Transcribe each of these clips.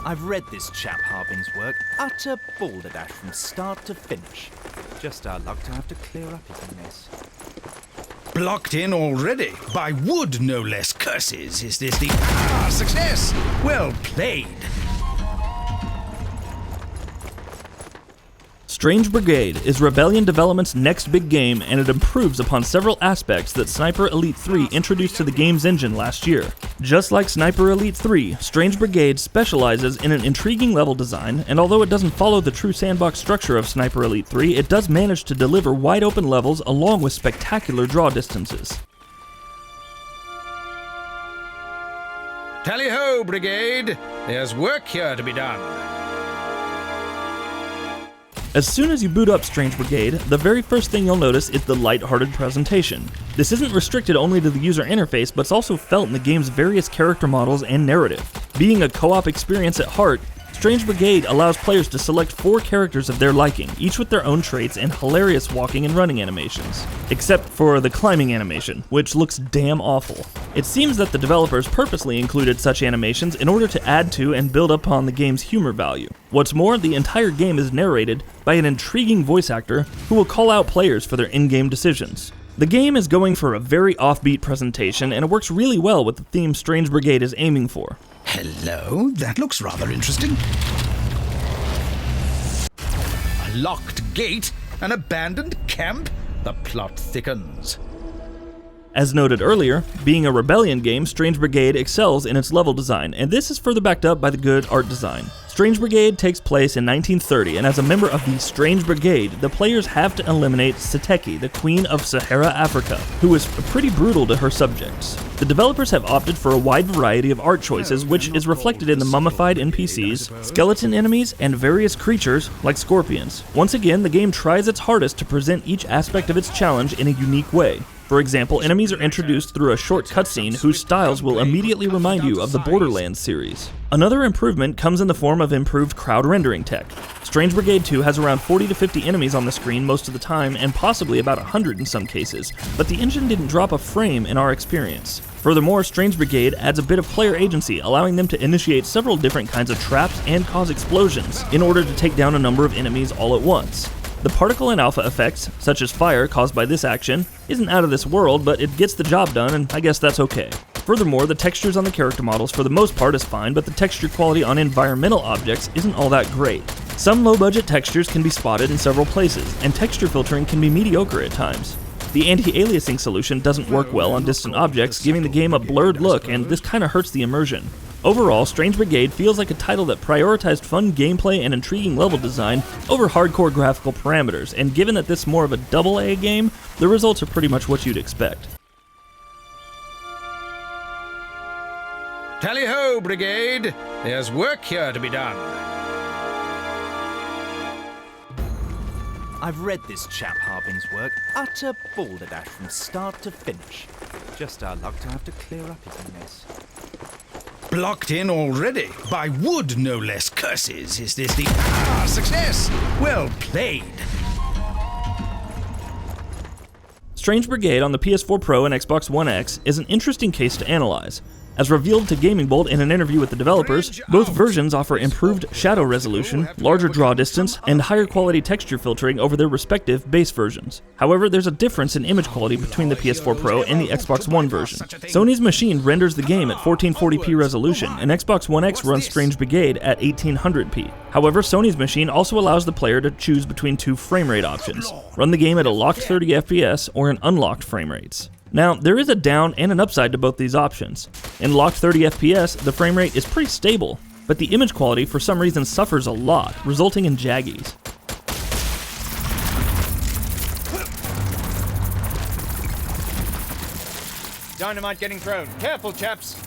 I've read this chap Harbin's work, utter balderdash from start to finish. Just our luck to have to clear up his mess. Blocked in already? By wood, no less. Curses, is this the... success! Well played. Strange Brigade is Rebellion Development's next big game, and it improves upon several aspects that Sniper Elite 3 introduced to the game's engine last year. Just like Sniper Elite 3, Strange Brigade specializes in an intriguing level design, and although it doesn't follow the true sandbox structure of Sniper Elite 3, it does manage to deliver wide open levels along with spectacular draw distances. Tally-ho, Brigade! There's work here to be done. As soon as you boot up Strange Brigade, the very first thing you'll notice is the light-hearted presentation. This isn't restricted only to the user interface, but it's also felt in the game's various character models and narrative. Being a co-op experience at heart, Strange Brigade allows players to select 4 characters of their liking, each with their own traits and hilarious walking and running animations. Except for the climbing animation, which looks damn awful. It seems that the developers purposely included such animations in order to add to and build upon the game's humor value. What's more, the entire game is narrated by an intriguing voice actor who will call out players for their in-game decisions. The game is going for a very offbeat presentation, and it works really well with the theme Strange Brigade is aiming for. Hello, that looks rather interesting. A locked gate? An abandoned camp? The plot thickens. As noted earlier, being a Rebellion game, Strange Brigade excels in its level design, and this is further backed up by the good art design. Strange Brigade takes place in 1930, and as a member of the Strange Brigade, the players have to eliminate Seteki, the Queen of Sahara Africa, who is pretty brutal to her subjects. The developers have opted for a wide variety of art choices, which is reflected in the mummified NPCs, skeleton enemies, and various creatures like scorpions. Once again, the game tries its hardest to present each aspect of its challenge in a unique way. For example, enemies are introduced through a short cutscene whose styles will immediately remind you of the Borderlands series. Another improvement comes in the form of improved crowd rendering tech. Strange Brigade 2 has around 40 to 50 enemies on the screen most of the time, and possibly about 100 in some cases, but the engine didn't drop a frame in our experience. Furthermore, Strange Brigade adds a bit of player agency, allowing them to initiate several different kinds of traps and cause explosions in order to take down a number of enemies all at once. The particle and alpha effects, such as fire caused by this action, isn't out of this world, but it gets the job done, and I guess that's okay. Furthermore, the textures on the character models for the most part is fine, but the texture quality on environmental objects isn't all that great. Some low-budget textures can be spotted in several places, and texture filtering can be mediocre at times. The anti-aliasing solution doesn't work well on distant objects, giving the game a blurred look, and this kinda hurts the immersion. Overall, Strange Brigade feels like a title that prioritized fun gameplay and intriguing level design over hardcore graphical parameters, and given that this is more of a AA game, the results are pretty much what you'd expect. Tally-ho, Brigade! There's work here to be done. I've read this chap Harbin's work, utter balderdash from start to finish. Just our luck to have to clear up his mess. Blocked in already? By wood, no less. Curses, is this the... success! Well played. Strange Brigade on the PS4 Pro and Xbox One X is an interesting case to analyze. As revealed to GamingBolt in an interview with the developers, both versions offer improved shadow resolution, larger draw distance, and higher quality texture filtering over their respective base versions. However, there's a difference in image quality between the PS4 Pro and the Xbox One version. Sony's machine renders the game at 1440p resolution, and Xbox One X runs Strange Brigade at 1800p. However, Sony's machine also allows the player to choose between 2 frame rate options: run the game at a locked 30 FPS or in unlocked frame rates. Now, there is a down and an upside to both these options. In locked 30 FPS, the frame rate is pretty stable, but the image quality for some reason suffers a lot, resulting in jaggies. Dynamite getting thrown. Careful, chaps.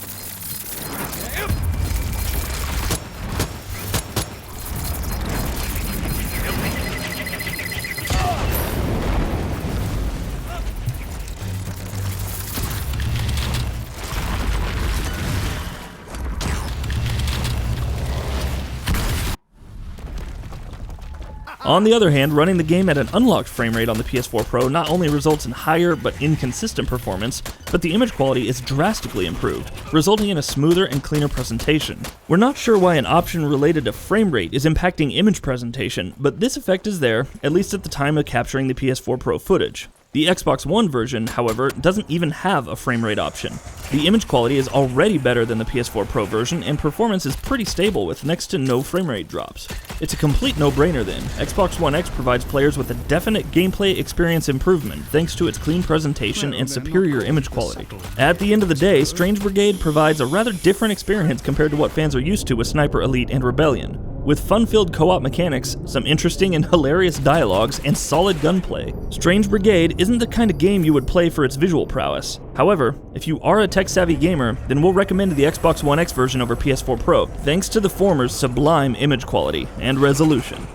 On the other hand, running the game at an unlocked frame rate on the PS4 Pro not only results in higher but inconsistent performance, but the image quality is drastically improved, resulting in a smoother and cleaner presentation. We're not sure why an option related to frame rate is impacting image presentation, but this effect is there, at least at the time of capturing the PS4 Pro footage. The Xbox One version, however, doesn't even have a frame rate option. The image quality is already better than the PS4 Pro version, and performance is pretty stable with next to no frame rate drops. It's a complete no-brainer then. Xbox One X provides players with a definite gameplay experience improvement thanks to its clean presentation and superior image quality. At the end of the day, Strange Brigade provides a rather different experience compared to what fans are used to with Sniper Elite and Rebellion. With fun-filled co-op mechanics, some interesting and hilarious dialogues, and solid gunplay, Strange Brigade isn't the kind of game you would play for its visual prowess. However, if you are a tech-savvy gamer, then we'll recommend the Xbox One X version over PS4 Pro, thanks to the former's sublime image quality and resolution.